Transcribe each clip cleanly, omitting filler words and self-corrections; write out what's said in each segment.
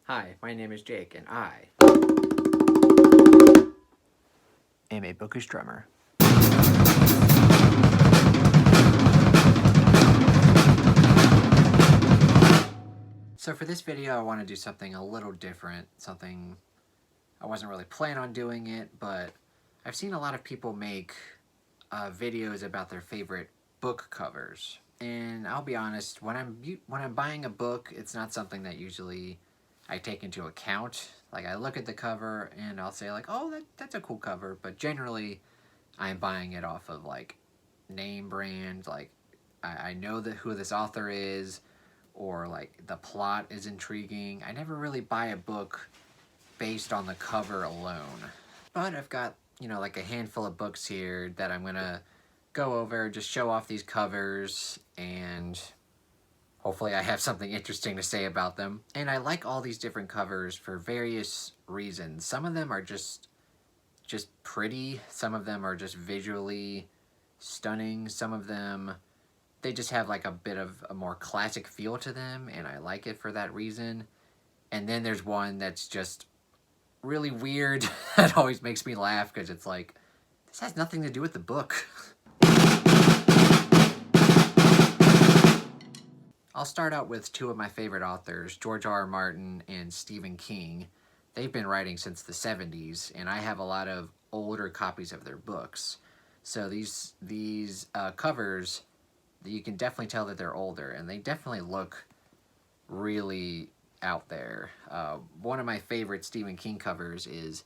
Hi, my name is Jake, and I am a bookish drummer. So for this video, I want to do something a little different, something I wasn't really planning on doing it, but I've seen a lot of people make videos about their favorite book covers. And I'll be honest, when I'm buying a book, it's not something that usually I take into account. Like, I look at the cover and I'll say like, oh, that's a cool cover, but generally I'm buying it off of like name brand, like I know that who this author is, or like the plot is intriguing. I never really buy a book based on the cover alone. But I've got, like a handful of books here that I'm gonna go over, just show off these covers, and hopefully I have something interesting to say about them. And I like all these different covers for various reasons. Some of them are just pretty. Some of them are just visually stunning. Some of them, they just have like a bit of a more classic feel to them, and I like it for that reason. And then there's one that's just really weird that always makes me laugh because it's like, this has nothing to do with the book. I'll start out with two of my favorite authors, George R. R. Martin and Stephen King. They've been writing since the 70s, and I have a lot of older copies of their books. So these covers, you can definitely tell that they're older, and they definitely look really out there. One of my favorite Stephen King covers is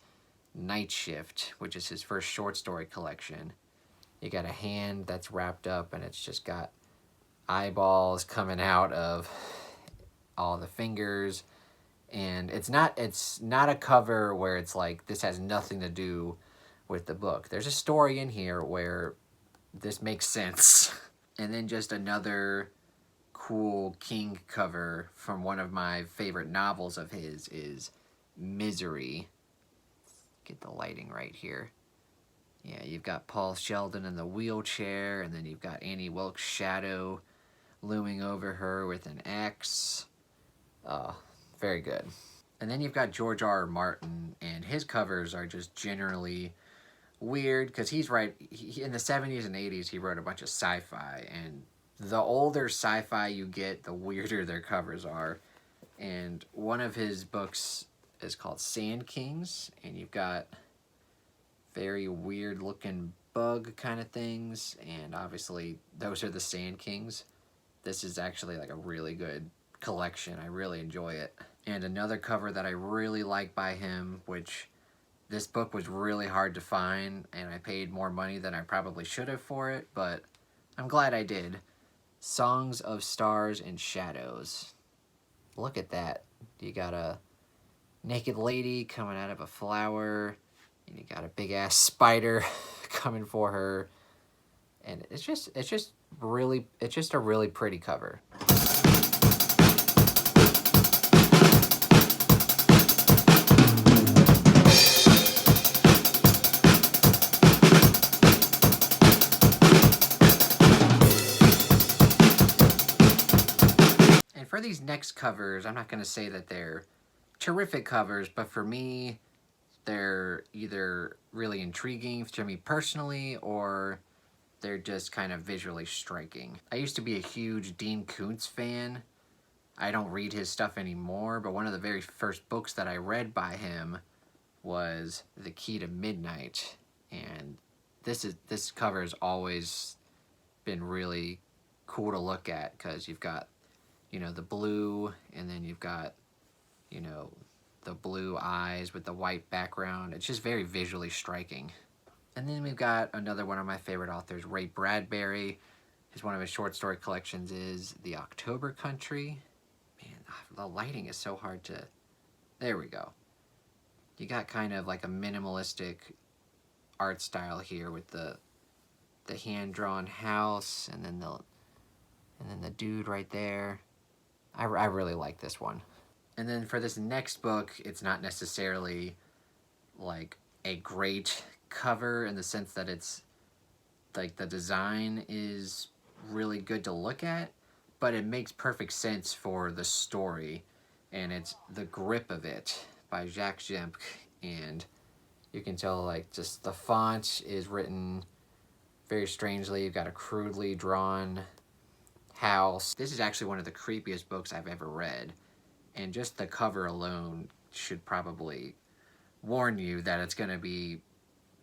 Night Shift, which is his first short story collection. You got a hand that's wrapped up, and it's just got eyeballs coming out of all the fingers, and it's not a cover where it's like this has nothing to do with the book. There's a story in here where this makes sense. And then just another cool King cover from one of my favorite novels of his is Misery. Get the lighting right here. Yeah, you've got Paul Sheldon in the wheelchair, and then you've got Annie Wilkes' shadow looming over her with an axe. Very good. And then you've got George R. R. Martin, and his covers are just generally weird because in the 70s and 80s he wrote a bunch of sci-fi, and the older sci-fi you get, the weirder their covers are. And one of his books is called Sand Kings, and you've got very weird looking bug kind of things, and obviously those are the Sand Kings. This is actually like a really good collection. I really enjoy it. And another cover that I really like by him, which this book was really hard to find, and I paid more money than I probably should have for it, but I'm glad I did. Songs of Stars and Shadows. Look at that. You got a naked lady coming out of a flower, and you got a big ass spider coming for her, and it's just a really pretty cover. And for these next covers, I'm not going to say that they're terrific covers, but for me, they're either really intriguing to me personally, or they're just kind of visually striking. I used to be a huge Dean Koontz fan. I don't read his stuff anymore, but one of the very first books that I read by him was The Key to Midnight, and this cover has always been really cool to look at because you've got, the blue, and then you've got, the blue eyes with the white background. It's just very visually striking. And then we've got another one of my favorite authors, Ray Bradbury. One of his short story collections is The October Country. Man, the lighting is so hard to... There we go. You got kind of like a minimalistic art style here with the hand-drawn house, and then the dude right there. I really like this one. And then for this next book, it's not necessarily like a great cover in the sense that it's like the design is really good to look at, but it makes perfect sense for the story. and it's The Grip of It by Jacques Jemk, and you can tell like just the font is written very strangely. You've got a crudely drawn house. This is actually one of the creepiest books I've ever read, and just the cover alone should probably warn you that it's going to be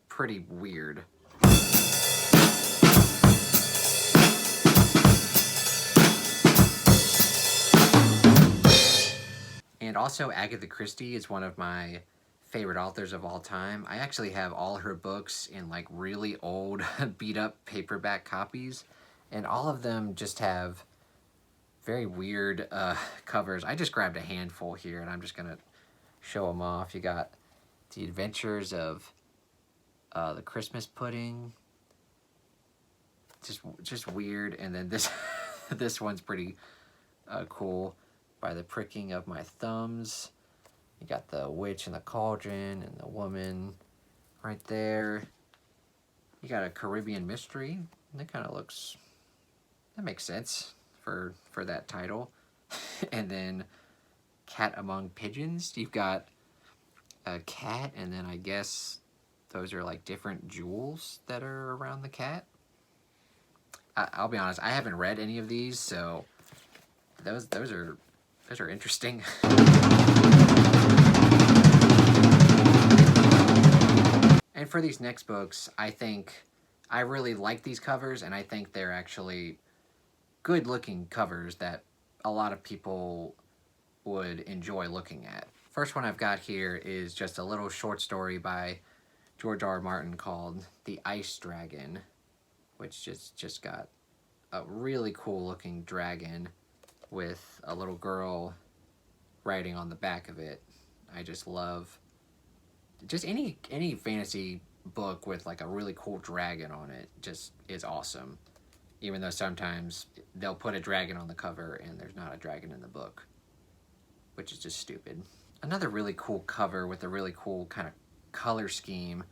pretty weird. And also, Agatha Christie is one of my favorite authors of all time. I actually have all her books in like really old beat up paperback copies, and all of them just have very weird covers. I just grabbed a handful here, and I'm just gonna show them off. You got The Adventures of the Christmas Pudding, just weird, and then this this one's pretty cool, By the Pricking of My Thumbs. You got the witch and the cauldron and the woman right there. You got a Caribbean mystery, and that kind of looks, that makes sense for that title. And then Cat Among Pigeons. You've got a cat, and then I guess those are like different jewels that are around the cat. I'll be honest, I haven't read any of these, so those are interesting. And for these next books, I think I really like these covers, and I think they're actually good-looking covers that a lot of people would enjoy looking at. First one I've got here is just a little short story by George R. R. Martin called The Ice Dragon, which just got a really cool-looking dragon with a little girl writing on the back of it. I just love just any fantasy book with like a really cool dragon on it just is awesome. Even though sometimes they'll put a dragon on the cover and there's not a dragon in the book, which is just stupid. Another really cool cover with a really cool kind of color scheme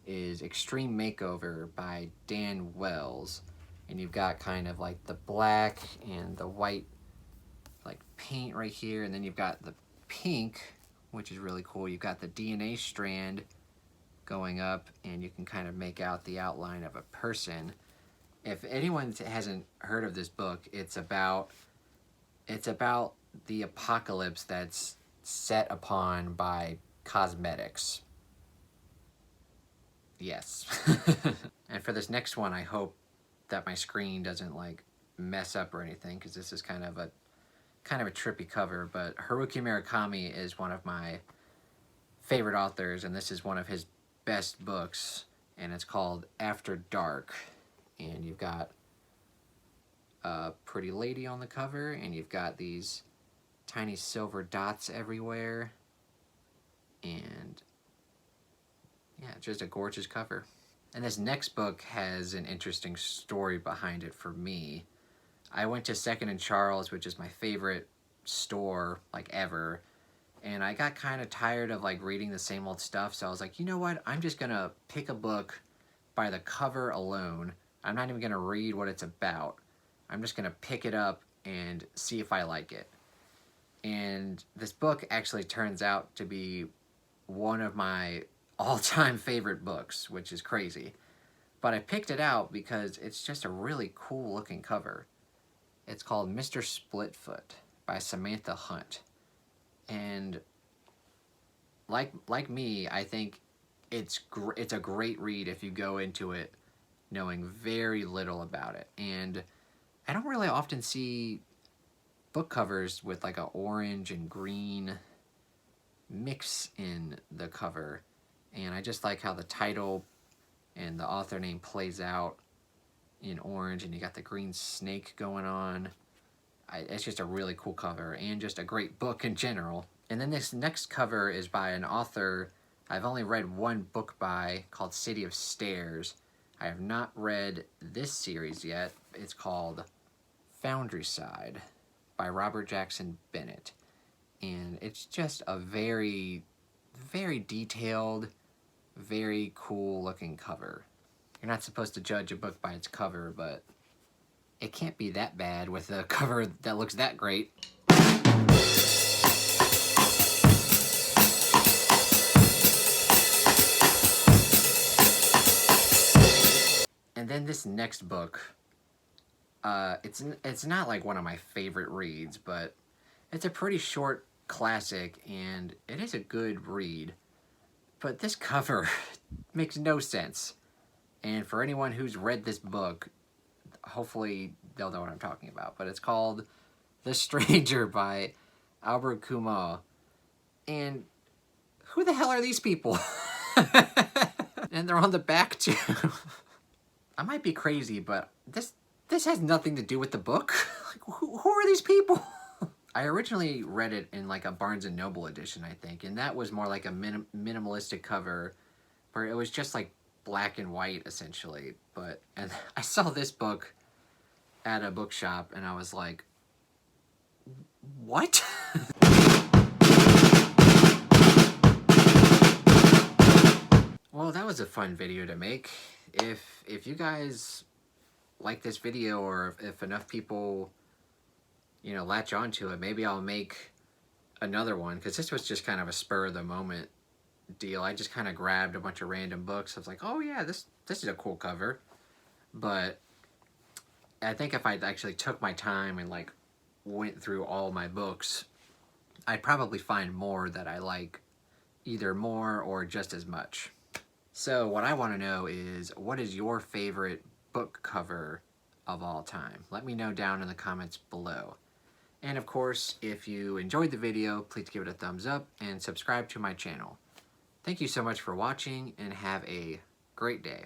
is Extreme Makeover by Dan Wells. And you've got kind of like the black and the white like paint right here, and then you've got the pink, which is really cool. You've got the DNA strand going up, and you can kind of make out the outline of a person. If anyone hasn't heard of this book, it's about the apocalypse that's set upon by cosmetics. Yes. And for this next one, I hope that my screen doesn't like mess up or anything, because this is kind of a trippy cover. But Haruki Murakami is one of my favorite authors, and this is one of his best books, and it's called After Dark. And you've got a pretty lady on the cover, and you've got these tiny silver dots everywhere, and yeah, just a gorgeous cover. And this next book has an interesting story behind it for me. I went to Second and Charles, which is my favorite store like ever, and I got kind of tired of like reading the same old stuff, so I was like, you know what, I'm just gonna pick a book by the cover alone. I'm not even gonna read what it's about. I'm just gonna pick it up and see if I like it. And this book actually turns out to be one of my all-time favorite books, which is crazy. But I picked it out because it's just a really cool looking cover. It's called Mr. Splitfoot by Samantha Hunt. And like me, I think it's a great read if you go into it knowing very little about it. And I don't really often see book covers with like a orange and green mix in the cover. And I just like how the title and the author name plays out in orange, and you got the green snake going on. It's just a really cool cover, and just a great book in general. And then this next cover is by an author I've only read one book by, called City of Stairs. I have not read this series yet. It's called Foundryside by Robert Jackson Bennett. And it's just a very, very detailed, very cool looking cover. You're not supposed to judge a book by its cover, but it can't be that bad with a cover that looks that great. then this next book, it's not like one of my favorite reads, but it's a pretty short classic, and it is a good read. But this cover makes no sense. And for anyone who's read this book, hopefully they'll know what I'm talking about. But it's called The Stranger by Albert Camus. And who the hell are these people? And they're on the back too. I might be crazy, but this has nothing to do with the book. Like, who are these people? I originally read it in like a Barnes & Noble edition, I think, and that was more like a minimalistic cover where it was just like black and white essentially. And I saw this book at a bookshop and I was like, what? Well, that was a fun video to make. If you guys like this video, or if enough people, you know, latch onto it, maybe I'll make another one, because this was just kind of a spur of the moment deal. I just kind of grabbed a bunch of random books. I was like, oh yeah, this is a cool cover. But I think if I actually took my time and like went through all my books, I'd probably find more that I like either more or just as much. So what I want to know is, what is your favorite book cover of all time? Let me know down in the comments below. And of course, if you enjoyed the video, please give it a thumbs up and subscribe to my channel. Thank you so much for watching, and have a great day.